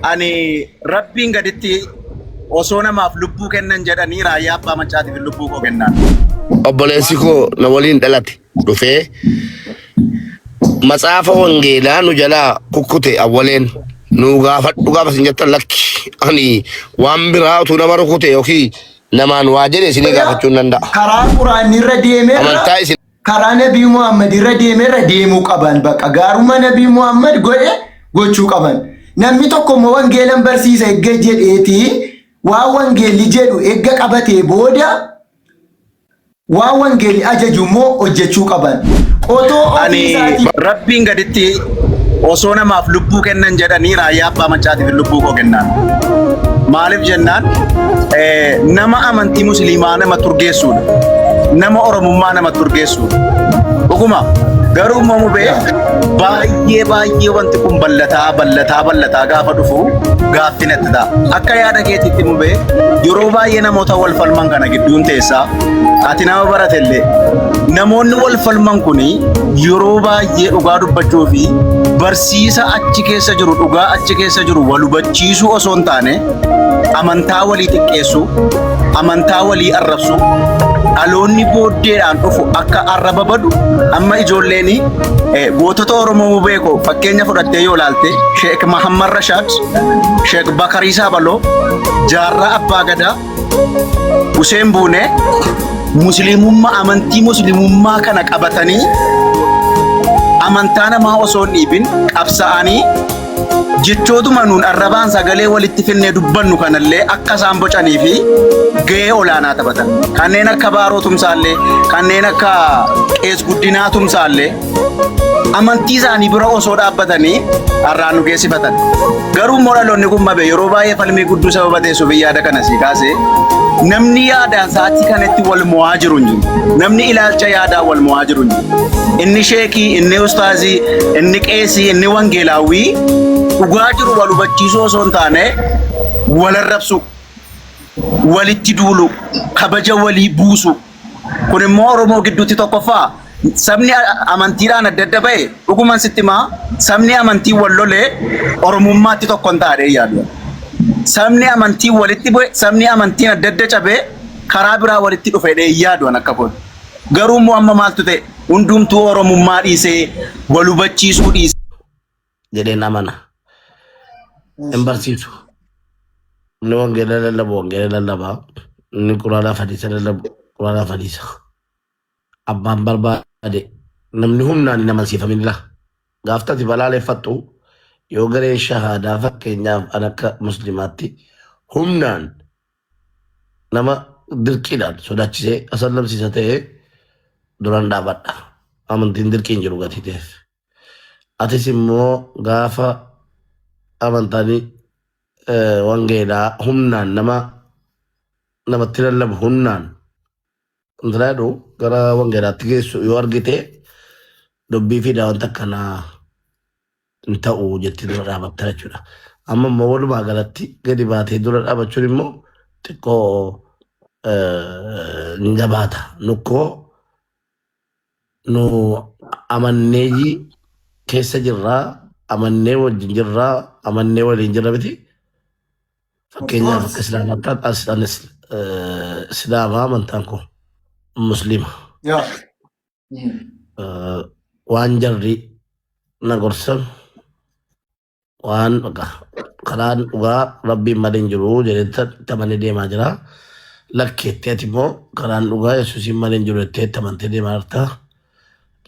Ani rabbiin gaditti osoo namaaf lubbuu kennan jedhanii raayyaa abbaa macaatiif lubbuu koo kennan. Obboleessi koo na waliin dhalate dhufee matsaafa wangeelaa nu jalaa kukkute awwaleen nu gaafadhu sin jettan lakki ani waan biraa utuu nama rukute yookiin namaan waa jedhe isinii gaafachuun danda'a. Karaa quraanni irra deemeerra Amantaa isin karaa Nabii Muhammad irra deemeerra deemuu qaban bakka gaarummaa Nabii Muhammad godhe gochuu qaban. Namni tokko immoo wangeelan barsiisa eegga jedheeti waan wangeelli jedhu eegga qabatee booda waan wangeelli ajaju immoo hojjechuu qaban. Ani rabbiin gaditti osoo namaaf lubbuu kennan jedhanii raayyaa abbaa macaatiif lubbuu koo kennan. Maaliif jennaan nama amantii musliimaa nama turgeessuudha. Nama oromummaa nama turgeessuudha. Dhuguma garuu immoo baay'ee wanti kun ballataa gaafa dhufu gaaffinatti ta'a. Akka yaada keetitti mubee yeroo baay'ee namoota wal falman kana gidduun teessaa ati nama baratellee namoonni wal falman kuni yeroo baay'ee dhugaa dubbachuu fi barsiisa achi keessa jiru dhugaa achi keessa jiru wal hubachiisuu osoo hin taane amantaa walii xiqqeessu amantaa walii arrabsu dhaloonni booddeedhaan dhufu akka arraba badu amma ijoolleen gootota Oromoo beekoo fakkeenya fudhattee yoo ilaalte Sheek Mahammad Rashaad, Sheek Bakarii Saabaloo, Jaarraa Abbaa Gadaa, Huseen Buunee musliimummaa amantii musliimummaa kana qabatanii amantaa namaa osoo hin dhiibin qabsa'anii jechootuma nuun arrabaan sagalee walitti finnee dubbannu kanallee akka isaan bocanii fi gahee olaanaa taphatan. Kanneen akka Baaroo Tumsaallee, kanneen akka Qees Guddinaa Tumsaallee amantii isaanii bira osoo dhaabbatanii har'aan nu geessifatan. Garuu immoo dhaloonni kun mabe yeroo baay'ee falmii gudduu sababa teessuuf yaada kana sii kaasee namni yaadaan sa'aatii kanatti wal mo'aa jiru hin jiru. Namni ilaalcha yaadaan wal mo'aa jiru hin jiru. Inni sheekii, inni ustaazii, inni qeesii, inni wangeelaawwii dhugaa jiru wal hubachiisuu osoo hin taane wal arrabsu, walitti duulu, kabaja walii buusu. Kun immoo Oromoo gidduutti tokkoffaa sabni amantiidhaan adda adda ba'e dhuguman sitti maa sabni amantii wal lolee Oromummaatti tokko hin taane yaadu. Sabni amantii walitti bu'e sabni amantiin adda adda cabee karaa biraa walitti dhufe yaadu akka kun. Garuu immoo amma maaltu ta'e hundumtuu Oromummaa dhiisee wal hubachiisuu dhiise. jedheen amana. Hin barsiisu. Inni wangeela lallabaa, inni quraanaa fadhiisa lallabu quraanaa fadhiisa. Abbaan barbaade namni humnaan hin amansiifaminidha. Gaaftati balaaleffattu yoo garee shahaadaa fakkeenyaaf an akka muslimaatti humnaan nama dirqiidhaan sodaachisee asallamsiisa ta'ee duraan dhaabadha. Amantiin dirqiin jiru gatii ta'eef. Atis immoo gaafa amantaanii wangeelaa humnaan namatti lallabu humnaan intalaadhu gara wangeelaatti geessu yoo argite dubbii fi daawwanta akkanaa hin ta'u jettee dura dhaabatta jechuudha. Amma immoo walumaa galatti gadi baatee dura dhaabachuun immoo xiqqoo ni jabaata. Nukkoo nu amanneeyyii keessa jirraa, amannee wajjin jirraa, amannee waliin jirra miti. Fakkeenyaaf akka islaamaatti anis islaamaa amantaan kun muslima. Waan jarri na gorsan waan karaan dhugaa rabbiin malee hin jiru jedhee tamanii deemaa jira. Lakkeettee ati immoo karaan dhugaa Yesuusiin malee hin jiru jettee tamantee deemaa jirta.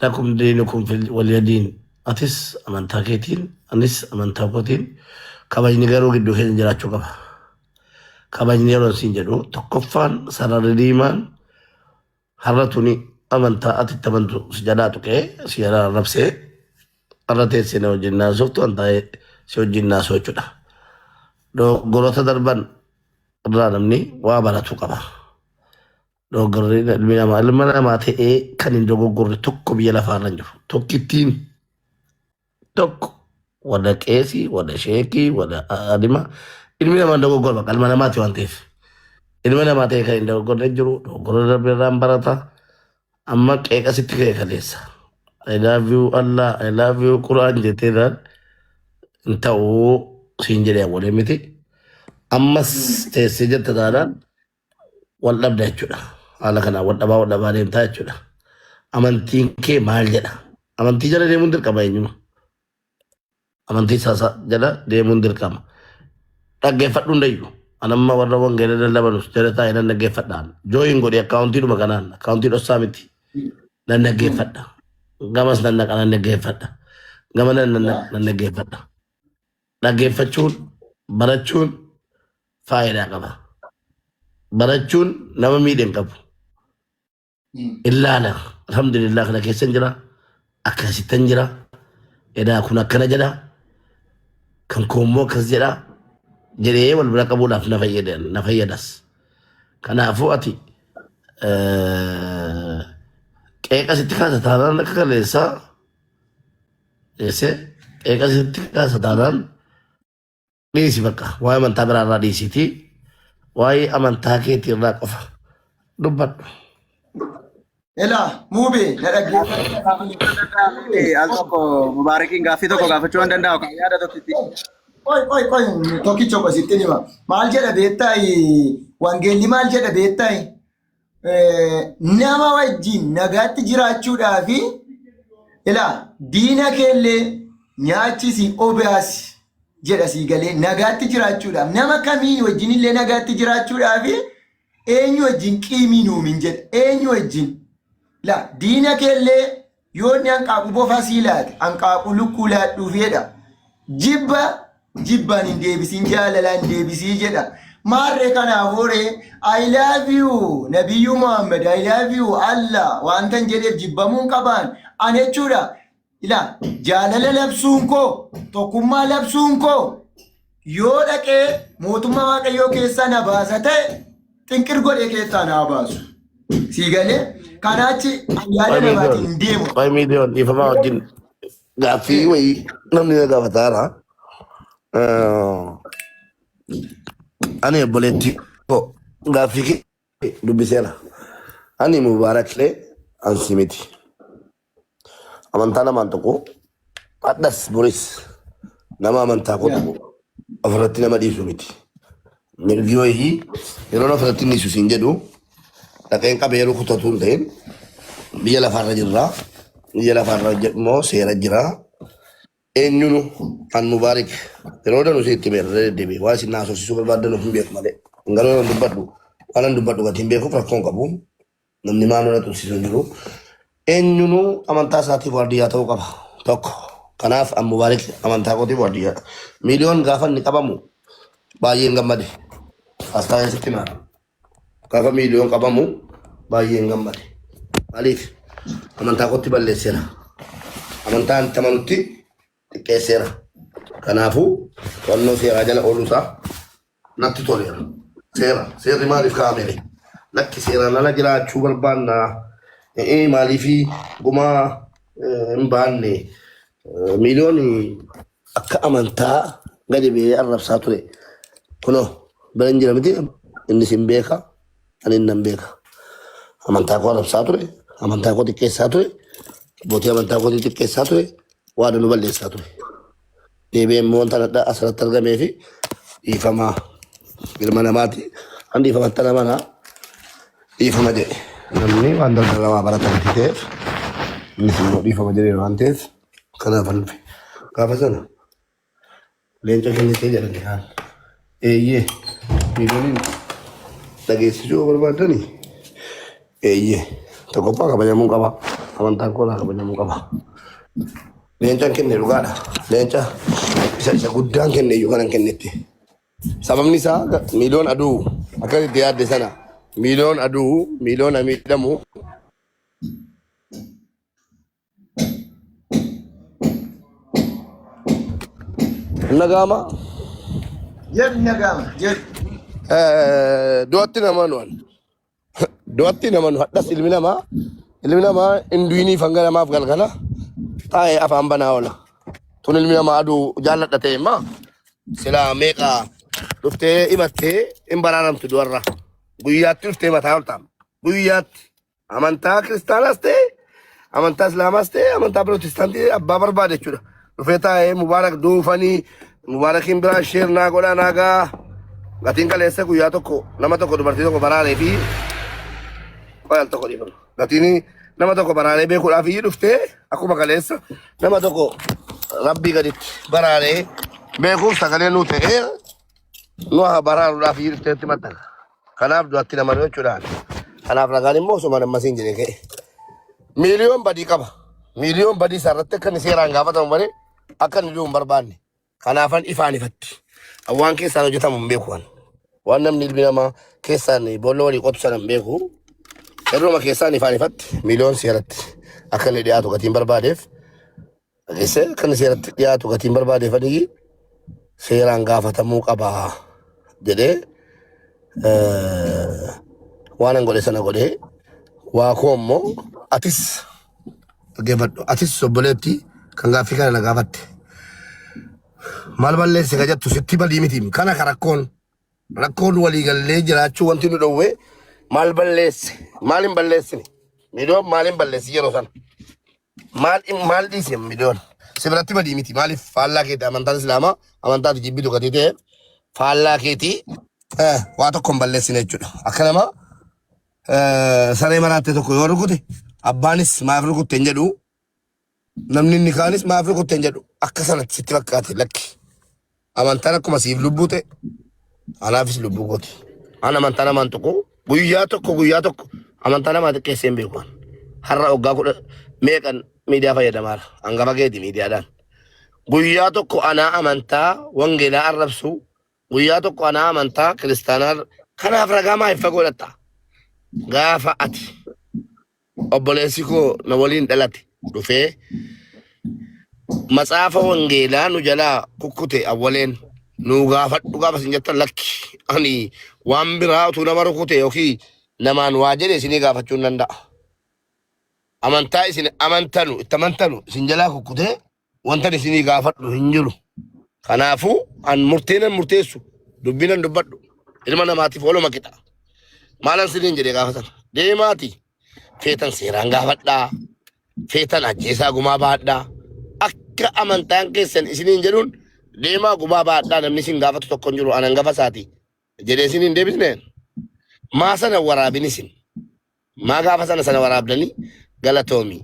Lakum diinukum waliya diin. Atis amantaa keetiin, anis amantaa kootiin kabajni garuu gidduu keenya jiraachuu qaba. Kabajni yeroo siin jedhu tokkoffaan sararri diimaan har'a tuni amantaa ati itti amantu si jalaa tuqee si jalaa rabsee har'a teessee na wajjin naasoftu an taa'ee si wajjin naasoo jechuudha. Dogoggoroota darban irraa namni waa baratuu qaba. Dogoggorri ilma namaa ta'ee kan hin dogoggorre tokko biyya lafaarra hin jiru. Tokkittiin tokko wala qeesii, wala sheekii, wala adima. Ilmi namaa dogoggora qalma namaati waan ta'eef. Ilma namaa ta'ee kan hin dogoggorre jiru dogoggora darbeerraan barata. Amma qeeqasitti ka'e kaleessa. I love you Allah, I love you Quran jetteedhaan hin ta'uu سينجري أولي متي أمس تسجد تداران ولا بدأ جدا على كنا ولا بعدين تاج جدا أمانتين كي مال جدا أمانتي جدا دي مندر كم أينو أمانتي ساسا جدا دي مندر كم تاجفت ننديو أنا ما ورا وان غير دللا بنوس جدا تا إنا نجفت دان جوين غوري أكاونتي رو مكانان أكاونتي رو سامتي نان نجفت دا غمس نان كنا نجفت دا غمنا نان نجفت دا نجفتشون براتشون فايدة كذا براتشون نما ميدين كابو إلا أنا الحمد لله كنا كيسن جرا أكاسي تنجرا إذا كنا كنا جرا كم كومو كزجرا جريه والبلا كابو نفيدس كنا أفواتي كيكا ستكاسة تاران نكاكا ليسا كيكا ستكاسة تاران ليسي بكا واي من تابر على ليسي تي واي أمن تاكي تيرنا قفا دبت Ela, mubi, Al tokko Mubarakiin gaaffii tokko gaafachuu waan danda'u kan yaada tokkitti. Oi, tokkicho basitti nima. Maal jedha beektai, wangeelli maal jedha beektai, nama wajjin nagaatti jiraachuudhaafi, ila diina keellee nyaachisi obaasi jedha sii galee nagaatti jiraachuudhaaf. Nama kamii wajjin illee nagaatti jiraachuudhaafi eenyu wajjin qiimii nuumin jedha. Eenyu wajjin. La diina keellee yoonni hanqaaqu bofa siilaati hanqaaqu lukkuu laadhuuf jedha jibbaan hin deebisiin jaalala hin deebisii jedha maarree kanaaf horee I love you Nabiyyuu Muhammad I love you Allah waantan jedheef jibbamuun qabaan an jechuudha ila jaalala labsuun koo tokkummaa labsuun koo yoo dhaqee mootummaa waaqayyoo keessaa na baasa ta'e xinqir godhee keessaa na baasu sii galee Kanachi ayyaana namaatiin deemu. 5 million ifama wajjin gaaffii wayii namni na gaafataara. Ani obboleetti koo gaaffii kee dubbiseera. Ani Mubaaraklee ansi miti. Amantaa namaan tokko addas boris nama amantaa koo tokko ofirratti nama dhiisu miti. Mirgi wayii yeroo ofirratti dhiisu siin jedhu dhaqeen qabeeruu kutatuun ta'in biyya lafaarra jirra. Biyya lafaarra immoo seera jira. Eenyunu kan Mubaarak yeroo danu sitti beerre deddeebi'e waa isin naasofsiisuu barbaadan of hin beeku malee. Garuu nan dubbadhu waan nan dubbadhu gatiin beekuuf rakkoon qabu. Namni maanoo na tursiisu hin jiru. Eenyunu amantaa isaatiif waardiyyaa ta'uu qaba. Tokko kanaaf an Mubaarak amantaa kootiif waardiyyaa. Miiliyoon gaafa inni qabamu baay'een gammade. Asxaa sitti maara. Gaafa miiliyoon qabamu baay'een gammade. Maaliif amantaa kootti balleesseera. Amantaan itti amanutti xiqqeesseera. Kanaafuu to'annoo seeraa jala ooluusaa natti toleera. Seerri maaliif kaa'amere? Lakki seeraan ala jiraachuu barbaanna. Maaliifi gumaa hin baanne miiliyooni akka amantaa gadi ba'ee arrabsaa ture. Kunoo bira hin jira miti innis hin beeka. Ani nan beeka. Amantaa koo arrabsaa ture. Amantaa koo xiqqeessaa ture. Abbootii amantaa koo xiqqeessaa ture. Waa nu balleessaa ture. Deebi'ee immoo wanta asirratti argamee fi dhiifama ilma namaati. An dhiifamatti namanaa dhiifama jedhe. Namni waan daldalamaa baratan ta'eef innis immoo dhiifama jedhee waan ta'eef kanaaf an dhufe. Gaafa sana leenca kennitee jedhanii haan. Eeyyee miiliyooniin dhageessisuu barbaadanii eeyyee tokkoffaa kabajamuu qaba. Amantaan koolaa kabajamuu qaba. Leencaan kenne dhugaadha. Leenca isa guddaan kenne iyyuu kanan kennetti. Sababni isaa miiliyoon aduu akkasitti yaadde sana miiliyoon aduu miiliyoon miidhamu nagama du'atti nama nu'an du'atti nama nu hadhas ilmi namaa induinii fanga namaaf galgala taa'ee afaan banaa oola tun ilmi namaa aduu jaalladha ta'e immaa silaa meeqaa dhuftee himattee hin baraaramtu du'arra guyyaatti dhuftee mataa ol taa'am guyyaatti amantaa kiristaanaas ta'e amantaa islaamaas ta'e amantaa pirootestaantii abbaa barbaade jechuudha dhufee taa'ee Mubaarak duufanii Mubarakin biraa sheer naa godhaa naagaa. Gatiin kaleessa guyyaa tokko nama tokko dubartii tokko baraalee fi qoyal tokko dhiifama. Gatiin nama tokko baraalee beekuudhaaf iyyuu dhuftee akkuma kaleessa nama tokko rabbii gaditti baraalee beekuuf sagalee nuu ta'ee nu haa baraaruudhaaf iyyuu dhufteetti maxxana. Kanaaf du'atti nama jechuudhaan. Kanaaf ragaan immoo osoo mana masiin jedhee ka'e. Miiliyoon badii qaba. Miiliyoon badii isaarratti akka inni seeraan gaafatamu malee akka inni du'u hin barbaanne. Kanaafan ifaan ifatti. Waan keessaan hojjetamu hin beeku waan. Waan namni ilmi namaa keessaan boolla walii qotu sana hin beeku. Irruma keessaan ifaan ifatti miiliyoon seeratti akka inni dhiyaatu gatiin barbaadeef. Dhageessee akka inni seeratti dhiyaatu gatiin barbaadeef adii seeraan gaafatamuu qabaa jedhee waan an godhe sana godhee waa koo immoo atis dhaggeeffadhu atis obboleetti kan gaaffii kana na gaafatte. Maal balleesse ka jettu sitti badii miti kana ka rakkoon waliigallee jiraachuu wanti nu dhowwe maal balleesse maal hin balleessine miiliyoon maal hin balleessi yeroo sana maal dhiise miiliyoon si biratti badii miti maaliif faallaa keetii amantaan islaamaa amantaa jibbitu gatii ta'e faallaa keetii waa tokko hin balleessine jechuudha akka nama saree maraatte tokko yoo rukute abbaanis maaf rukutte hin jedhu namni inni kaanis maaf rukutte hin jedhu akka sanatti sitti fakkaate lakki amantaan akkuma siif lubbuu ta'e anaafis lubbuu gooti an amantaa namaan tokko guyyaa tokko amantaa namaa xiqqeessee hin beeku har'a waggaa 10 meeqan miidiyaa fayyadamaara hangafa keeti miidiyaadhaan guyyaa tokko anaa amantaa wangeelaa arrabsu guyyaa tokko anaa amantaa kiristaanaa kanaaf ragaa maa iffa godhatta gaafa ati obboleessi koo na waliin dhalate dhufee matsaafa wangeelaa nu jalaa kukkute awwaleen nu gaafadhu gaafa sin jettan lakki ani waan biraa utuu nama rukute yookiin namaan waa jedhe isinii gaafachuu hin danda'a. Amantaa isin amantanu itti amantanu isin jalaa kukkute wantan isinii gaafadhu hin jiru. Kanaafuu an murteenan murteessu dubbinan dubbadhu ilma namaatiif ooluma qixa. Maalan siniin jedhee gaafatan deemaati feetan seeraan gaafadhaa feetan ajjeesaa gumaa baadhaa akka amantaan keessan isiniin jedhuun deemaa gumaa baadhaa namni isin gaafatu tokko hin jiru anan gafa isaati jedhee isiniin deebisneen maa sana waraabin isin maa gaafa sana waraabdanii galatoomii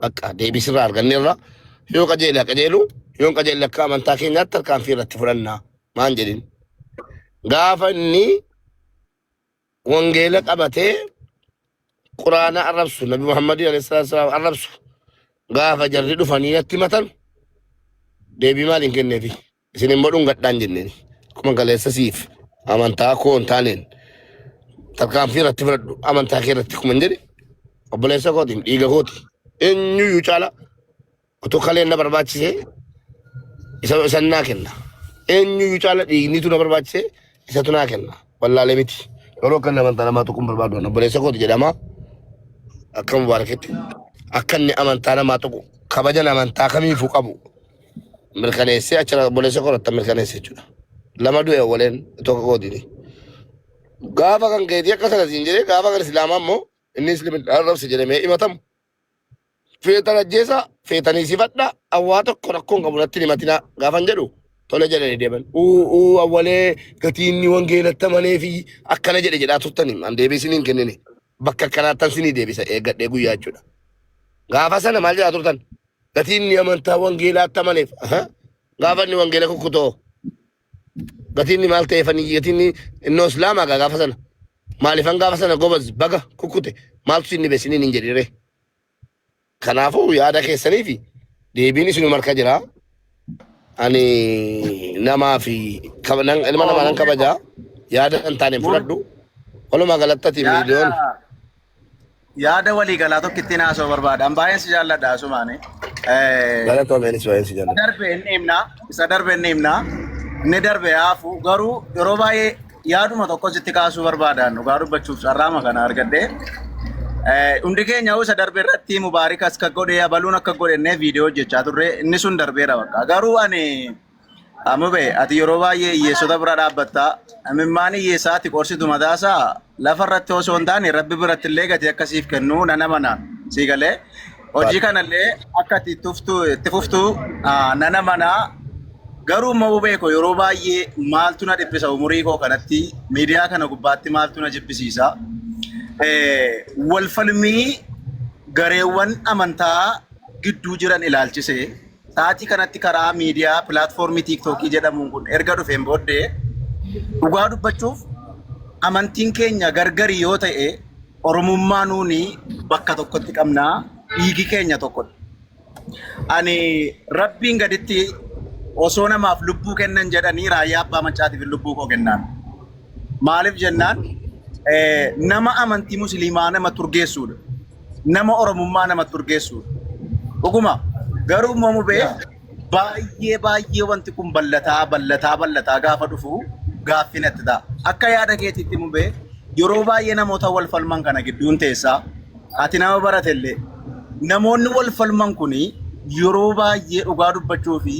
bakka deebisirraa arganneerra yoo qajeela qajeelu yoo qajeela akka amantaa keenyaatti tarkaanfii irratti fudhannaa maan jedhin gaafa inni wangeela qabatee quraana arrabsu nabi muhammadii alayhi salaam arrabsu gaafa jarri dhufanii natti matan deebii maaliin kenneefi isin immoo dhungadhaan jenneeni akkuma kaleessa siif amantaa koo hin taaneen tarkaanfii irratti fudhadhu amantaa kee irratti kuma hin jedhe obboleessa kootiin dhiiga kooti eenyuyyuu caala utuu kaleen na barbaachisee isa naa kenna eenyuyyuu caala dhiignitu na barbaachisee isatu naa kenna wallaalee miti yeroo kan amantaa namaa tokko barbaadu obboleessa kooti jedhama akka mubaaraketti akka inni amantaa namaa tokko kabajan amantaa kamiifuu qabu mirkaneessee achira obboleessa koorata mirkaneessee jechuudha lama du'e waleen tokko kootini gaafa kan keetii akka sanasiin jedhee gaafa kan islaamaa immoo inni islaamin arrabse jedhamee himatamu feetan ajjeesaa feetanii sifadha awwaa tokko rakkoon qabu natti himatinaa gaafan jedhu tole jedhanii deeman awwalee gatiinni wangeelatta malee fi akkana jedhaa turtanii an deebisiniin kennine bakka akkanaattan sinii deebisa eeggadhee guyyaa jechuudha gaafa sana maal jedhaa turtan gatiinni amantaa wangeelaatta maleef gaafa inni wangeela kukkutoo gatiinni maal ta'eefanii gatiinni innoo islaamaa gaafa sana maalifan gaafa sana gobaz baga kukkute maaltu sinni beesiniin hin jedhire kanaafuu yaada keessanii fi deebiin isinu marka jira ani namaa fi ilma namaa nan kabajaa yaada kan taaneen fudhadhu walumaa galattati miiliyoon yaada walii galaa tokko ittiin haasoo barbaada baay'een si jaalladha asumaani galatoomeenis baay'een si jaalladha isa darbe inni himna inni darbe haafu garuu yeroo baay'ee yaaduma tokko sitti kaasuu barbaadan dhugaa dubbachuuf carraama kana argadhee hundi keenya isa darbe irratti mubaarik akka godhe yabaluun akka godhennee viidiyoo hojjechaa turre inni sun darbeera bakka garuu ani amube ati yeroo baay'ee hiyyeessota bira dhaabbatta mimmaan hiyyeessaati qorsitu mataasaa lafa irratti osoo hin taane rabbi biratti illee gati akkasiif kennuu nana mana sii galee hojii kanallee akka itti fuftu nana mana Garuu immoo beeko yeroo baay'ee maaltu na dhiphisa umurii koo kanatti miidiyaa kana gubbaatti maaltu na jibbisiisa. Wal falmii gareewwan amantaa gidduu jiran ilaalchisee sa'aatii kanatti karaa miidiyaa pilaatfoormii tiiktookii jedhamuun kun erga dhufeen booddee dhugaa dubbachuuf amantiin keenya gargari yoo ta'e oromummaa nuuni bakka tokkotti qabnaa dhiigi keenya tokkodha. Ani rabbiin gaditti osoo namaaf lubbuu kennan jedhanii raayyaa abbaa macaatiif lubbuu koo kennaan. Maaliif jennaan nama amantii musliimaa nama turgeessuudha. Nama oromummaa nama turgeessuudha. Dhuguma garuu immoo mubee baay'ee wanti kun ballataa gaafa dhufu gaaffin itti ta'a. Akka yaada keetiitti mubee yeroo baay'ee namoota wal falman kana gidduun teessaa ati nama baratellee namoonni wal falman kuni yeroo baay'ee dhugaa dubbachuu fi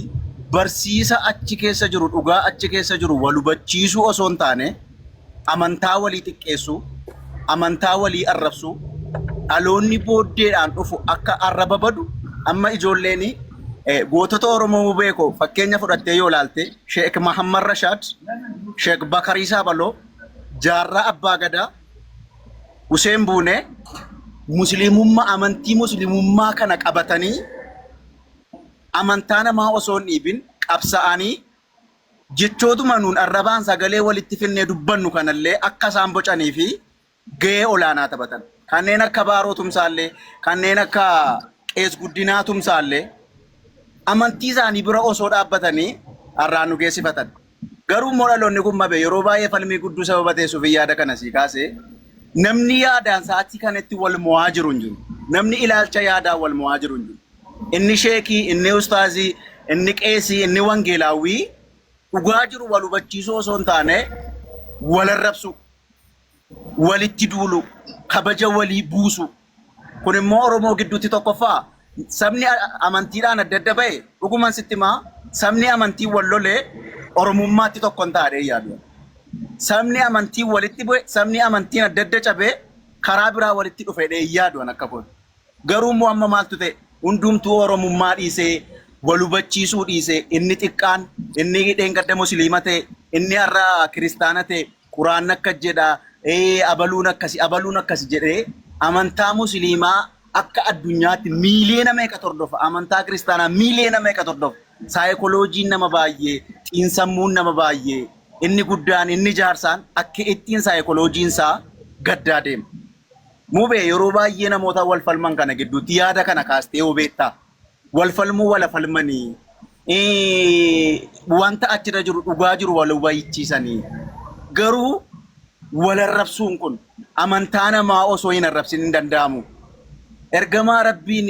barsiisa achi keessa jiru dhugaa achi keessa jiru wal hubachiisuu osoo hin taane amantaa walii xiqqeessu amantaa walii arrabsu dhaloonni booddeedhaan dhufu akka arraba badu amma ijoolleen gootota Oromoo beekoo fakkeenya fudhattee yoo ilaalte Sheek Mahammad Rashaad, Sheek Bakarii Saabaloo, Jaarraa Abbaa Gadaa, Huseen Buunee musliimummaa amantii musliimummaa kana qabatanii amantaa namaa osoo hin dhiibin qabsa'anii jechootuma nuun arrabaan sagalee walitti finnee dubbannu kanallee akka isaan bocanii fi gahee olaanaa taphatan. Kanneen akka Baaroo Tumsaallee, kanneen akka Qees Guddinaa Tumsaallee amantii isaanii bira osoo dhaabbatanii har'aan nu geessifatan. Garuu immoo dhaloonni kun mabe yeroo baay'ee falmii gudduu sababa teessuuf yaada kana sii kaasee namni yaadaan sa'aatii kanatti wal mo'aa jiru hin jiru. Namni ilaalcha yaadaan wal mo'aa jiru hin jiru. Inni sheekii, inni ustaazii, inni qeesii, inni wangeelaawwii dhugaa jiru wal hubachiisuu osoo hin taane wal arrabsu, walitti duulu, kabaja walii buusu. Kun immoo Oromoo gidduutti tokkoffaa sabni amantiidhaan adda adda ba'e dhuguman sitti himaa sabni amantii wal lolee Oromummaatti tokko hin taane yaadu. Sabni amantii walitti bu'e sabni amantiin adda adda cabee karaa biraa walitti dhufe yaadu akka kun. Garuu immoo amma maaltu ta'e hundumtuu Oromummaa dhiisee wal hubachiisuu dhiisee inni xiqqaan inni dheengadda musliima ta'e inni har'a kiristaana ta'e quraan akka jedha abaluun akkasi jedhee amantaa musliimaa akka addunyaatti miiliyoona meeqa tordofa amantaa kiristaanaa miiliyoona meeqa tordofa saayikolojiin nama baay'ee xiinsammuun nama baay'ee inni guddaan inni jaarsaan akka ittiin saayikolojiin isaa gaddaa deema. Mubee yeroo baay'ee namoota wal falman kana gidduutti yaada kana kaastee hubeettaa wal falmuu wala falmanii wanta achirra jiru dhugaa jiru wal hubachiisanii garuu wal arrabsuun kun amantaa namaa osoo hin arrabsin hin danda'amu. Ergamaa Rabbiin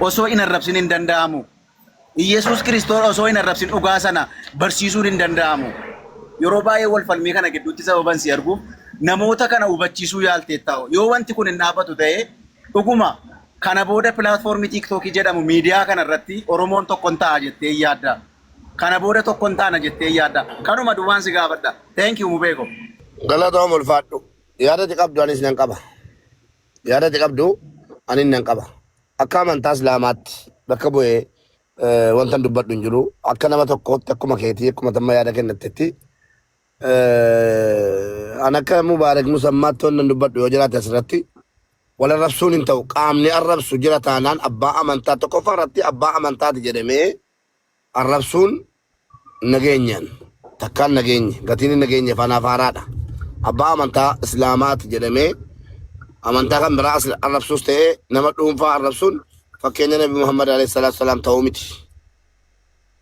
osoo hin arrabsin hin danda'amu. Yesuus Kiristoos osoo hin arrabsin dhugaa sana barsiisuun hin danda'amu. Yeroo baay'ee wal falmii kana gidduutti sababan si arguuf namoota kana hubachiisuu yaaltee ta'u. Yoo wanti kun hin dhaabbatu ta'e dhuguma kana booda pilaatfoormii tiiktookii jedhamu miidiyaa kana irratti Oromoon tokko hin ta'a jettee yaadda. Kana booda tokko hin taana jettee yaadda. Kanuma duwwaan si gaafadha. Thank you Mubeeko. Galatoom ulfaadhu. Yaadati qabdu anis nan qaba. Yaadati qabdu anis nan qaba. Akka amantaa Islaamaatti bakka bu'ee wantan dubbadhu hin jiru. Akka nama tokkootti akkuma keetii akkuma tamma yaada kennattetti an akka Mubaarak Musammaatti wannan dubbadhu yoo jiraate asirratti wal arrabsuun hin ta'u qaamni arrabsu jira taanaan abbaa amantaa tokkoffaa irratti abbaa amantaati jedhamee arrabsuun nageenyaan takkaan nageenye gatiin nageenye faanaaf haaraadha. Abbaa amantaa Islaamaati jedhamee amantaa kan biraa arrabsuus ta'ee nama dhuunfaa arrabsuun fakkeenya Nabi Muhammad alayhi salaatu salaam ta'uu miti.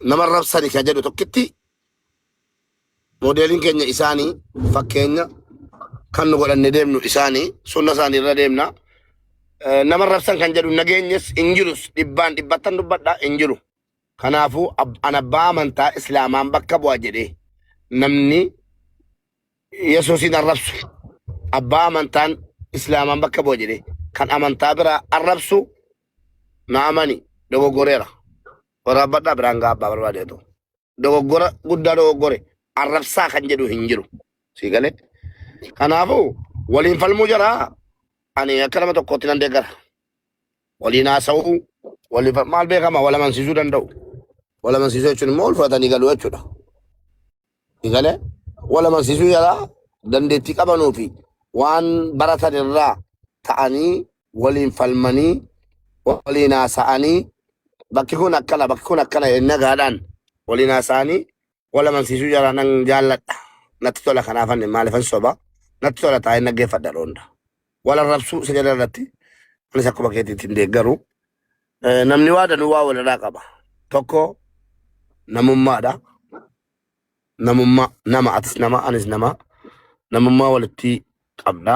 Nama arrabsani kan jedhu tokkitti modeeliin keenya isaanii fakkeenya kan nu godhanne deemnu isaanii sunna isaanii irra deemna. Nama arrabsan kan jedhu nageenyes hin jirus dhibbattan dubbadhaa hin jiru. Kanaafuu an abbaa amantaa Islaamaan bakka bu'a jedhee namni Yesuusin arrabsu abbaa amantaan Islaamaan bakka bu'a jedhee kan amantaa biraa arrabsu na amani dogoggoreera. Waraabadhaa biraan gaa abbaa barbaadeetu. Dogoggora guddaa dogoggore arrabsaa kan jedhu hin jiru. Sii galee. Kanaafuu waliin falmuu jaraa ani akka nama tokkootti nan deeggara. Waliin haasa'uu maal beekama wal amansiisuu danda'u. wala mansiisuu jechuun immoo ulfaatanii galuu jechuudha. Egalee wala mansiisuu jalaa dandeettii qabanuu fi waan baratan irraa ta'anii waliin falmanii waliin haasa'anii bakki kun akkana nagaadhaan waliin haasa'anii wala mansiisuu jalaa nan jaalladha. Natti tola kanaafan maalifan soba natti tola taa'ee naggeeffadha dhoonda. Wala rabsuu isa jala irratti anis akkuma keetiitiin deeggaru. Namni waa danuu waa walirraa qaba. Tokko namummaadha. Namummaa nama atis nama anis nama. Namummaa walitti qabda.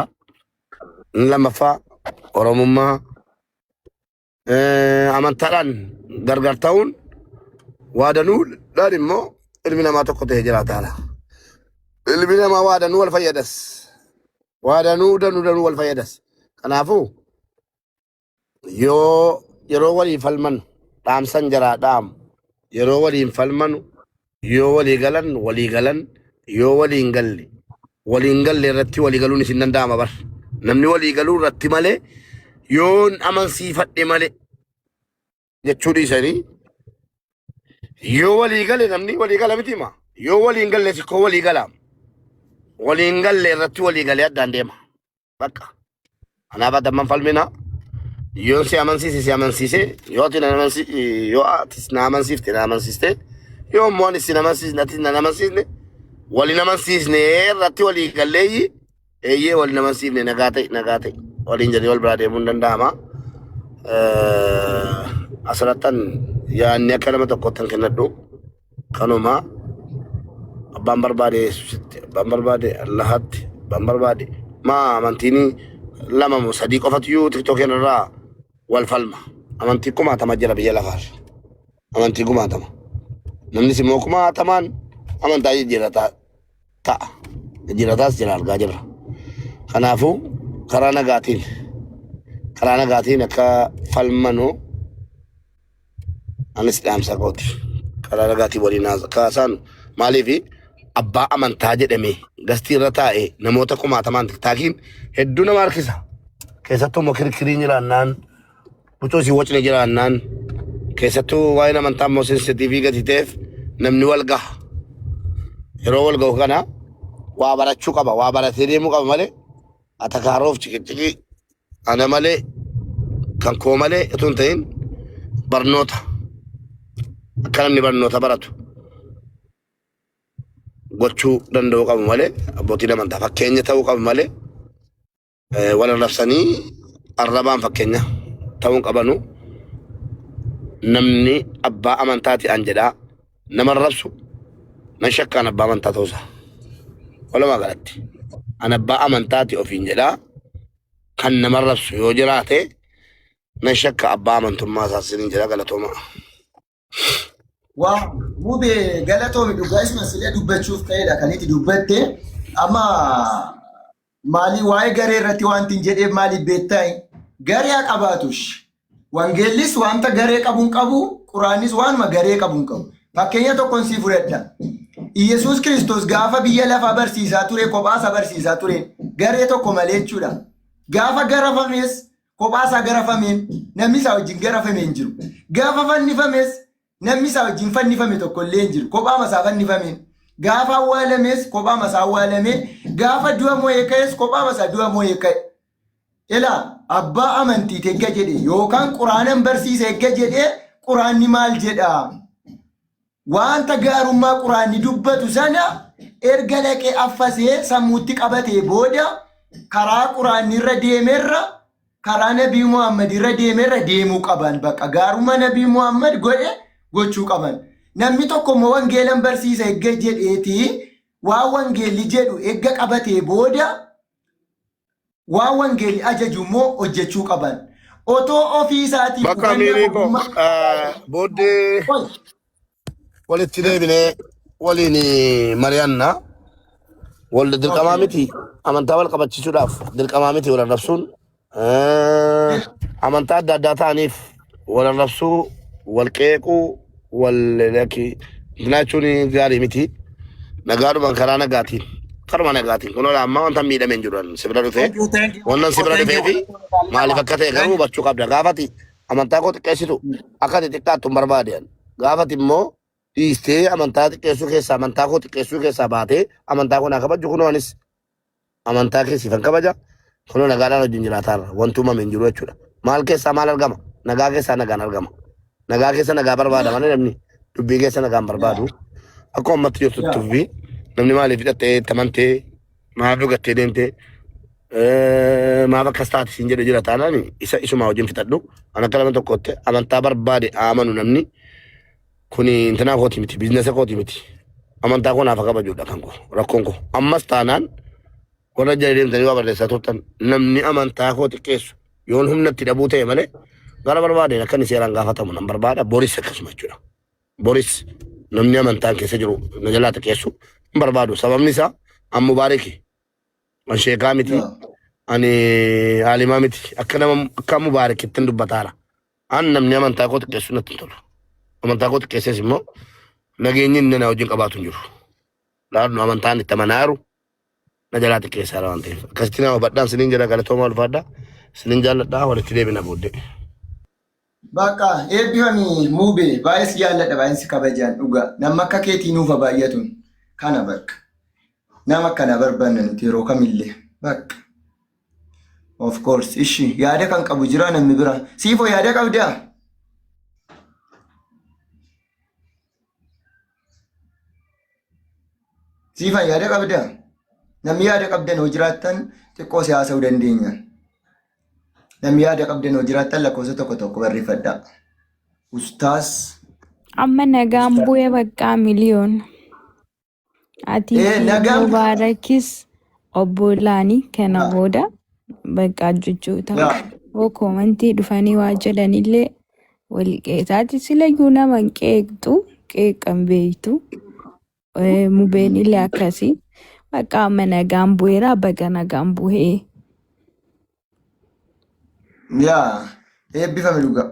Lammaffaa Oromummaa amantaadhaan gargar ta'uun waa danuudhaan immoo ilmi namaa tokko ta'ee jiraataadha. Ilmi namaa waa danuu wal fayyadas. Waa danuu wal fayyadas. Kanaafuu yeroo waliin falman dhaamsan jaraa dhaamu yeroo waliin falmanu yoo walii galan yoo waliin galle irratti walii galuun isin danda'ama bar namni walii galuu irratti malee yoon amansiifadhe malee jechuu dhiisanii yoo walii gale namni walii gala miti hima yoo waliin galle sikkoo walii galaam waliin galle irratti walii galee addaan deema bakka kanaaf addamman falmina yoo si amansiise yoo atis na amansiiste yoo immoo anis si na amansiisne waliin amansiisne irratti walii galleeyyi eeyyee waliin amansiifne nagaa ta'e waliin jedhee wal biraa deemuun danda'ama. Asirrattan yaadni akka nama tokkottan kennadhu kanuma abbaan barbaade Yesuusitti abbaan barbaade Allahatti abbaan barbaade maa amantiini lama moo sadii qofatu yoo tiktookiin irraa wal falma amantii kumaatama jira biyya lafaar amantii kumaatama namni simmoo kumaatamaan amantaa jijjiirataa ta'a jijjiirataas jira argaa jirra. Kanaafuu karaa nagaatiin akka falmanu anis dhaamsa kooti karaa nagaatiin waliin kaasaan maaliifi abbaa amantaa jedhame gastii irra taa'e namoota kumaatamaan tiktaakiin hedduu nama harkisa keessattuu immoo kirkiriin jiraannaan bucoo si wocne jiraannaan keessattuu waa'een amantaa immoo sensitiivii gati ta'eef namni wal gaha yeroo wal gahu kana waa barachuu qaba waa baratee deemuu qaba malee atakaaroof ciqicciki ana malee kan koo malee itoo hin ta'in barnoota akka namni barnoota baratu gochuu danda'uu qabu malee abbootiin amantaa fakkeenya ta'uu qabu malee wal arrabsanii arrabaan fakkeenya ta'uu qabanu namni abbaa amantaati an jedhaa nama arrabsu nan shakkaan abbaa amantaa ta'uusaa walumaa galatti an abbaa amantaati ofiin jedhaa kan nama arrabsu yoo jiraate nan shakka abbaa amantummaa isaasiniin jedha galatooma. Waa mube galatoomi dhugaa isma silee dubbachuuf ta'edha kan itti dubbatte amma maalii waa'ee garee irratti wanti hin jedheef maaliif beektaa garee haa qabaatush wangeellis wanta garee qabuun qabu quraanis waanuma garee qabuun qabu fakkeenya tokkoon sii fudhadha Iyesuus Kiristoos gaafa biyya lafaa barsiisaa ture kophaasa barsiisaa ture garee tokko malee jechuudha gaafa garafames kophaasa garafameen namni isaa wajjin garafamee hin jiru gaafa fannifames namni isaa wajjin fannifame tokko illee hin jiru kophaama isaa fannifameen gaafa awwaalames kophaama isaa awwaalamee gaafa du'a moo'ee ka'es kophaama isaa du'a moo'ee ka'e ila abbaa amantii tegga jedhe yookaan quraanan barsiise egga jedhe quraanni maal jedha wanta gaarummaa quraanni dubbatu sana erga laqee affasee sammuutti qabatee booda karaa quraanni irra deemerra karaa nabii Muhammad irra deemerra deemuu qaban bakka gaarummaa nabii Muhammad godhe gochuu qaban namni tokko immoo wangeelan barsiisa egga jedheeti waa wangeelli jedhu egga qabatee booda waa wangeelli ajaju immoo hojjechuu qaban otoo ofii isaatii bakka miiriiko booddee walitti deebinee waliin mari'anna wal dirqamaa miti amantaa wal qabachiisuudhaaf dirqamaa miti wal arrabsuun amantaa adda addaa ta'aniif wal arrabsuu wal qeequu wal filaachuun gaarii miti nagaadhumaan karaa nagaatiin karuma nagaatiin kun ola amma wanta miidhamee hin jiru sibira dhufee wannan sibira dhufee fi maaliif akka ta'e garuu hubachuu qabda gaafati amantaa koo xiqqeessitu akka xixiqqaattu hin barbaade gaafati immoo dhiistee amantaa xiqqeessuu keessaa amantaa koo xiqqeessuu keessaa baatee amantaa koo naa kabaju kunoo anis amantaa keessifan kabaja kunoo nagaadhaan wajjin jiraataarra wanti uumame hin jiru jechuudha. Maal keessaa maal argama? Nagaa keessaa nagaan argama. Nagaa keessa nagaa barbaada malee namni dubbii keessa nagaan barbaadu. Akka uummatti jirtutti fi namni maaliif hidhattee tamantee maaf dhugattee deemtee maaf akkas taate siin jedhu jira taanaan isa isuma wajjin fixadhu. An akka lama tokkotti amantaa barbaade amanu namni kuni intanaa kooti miti biizinasa kooti miti. Amantaa koo naaf kabajuudha kan koo rakkoon koo. Ammas taanaan warra jala deemtanii waa barreessaa turtan namni amantaa koo xiqqeessu yoon humnatti dhabuu ta'e malee gara barbaadeen akka inni seeraan gaafatamu nan barbaada. Boris akkasuma jechuudha. Boris namni amantaan keessa jiru na jalaa xiqqeessu hin barbaadu. Sababni isaa an Mubaariki an sheekaa miti ani haalimaa miti akka Mubaarikitti hin dubbataara. An namni amantaa koo xiqqeessu natti hin tolu. Amantaa koo xiqqeesses immoo nageenyi inni na wajjin qabaatu hin jiru. Laadnu amantaan itti amanaaru na jalaa xiqqeessaara waan ta'eef. Akkasitti nama badhaan siniin jala galatooma ulfaadhaa siniin jaalladhaa walitti deebina booddee. Bakka eebbifami muubee baay'ees jaalladha baay'insi kabajaan dhugaa nama akka keetii nuufa baay'atuun kana bakka nama akkana barbaanna nuti yeroo kamillee bakka of course ishi yaada kan qabu jira namni bira siifoo yaada qabdaa siifan yaada qabdaa namni yaada qabdan hoo jiraattan xiqqoo siyaasa'uu dandeenya. Namni yaada qabdan hoo jiraattan lakkoofsa tokko tokko barreeffadhaa. Ustaas. Amma nagaan bu'ee bakka miliyoon. Ati Mubaarakis obbolaanii kana booda bakka jechuudha. Hoo koomantii dhufanii waa jedhanillee wal qeessaati silayyuu nama hin qeeqxu qeeqan beektu. Mubeen illee akkasii bakka amma nagaan bu'eera baga nagaan bu'ee. Yaa eebbifame dhugaa.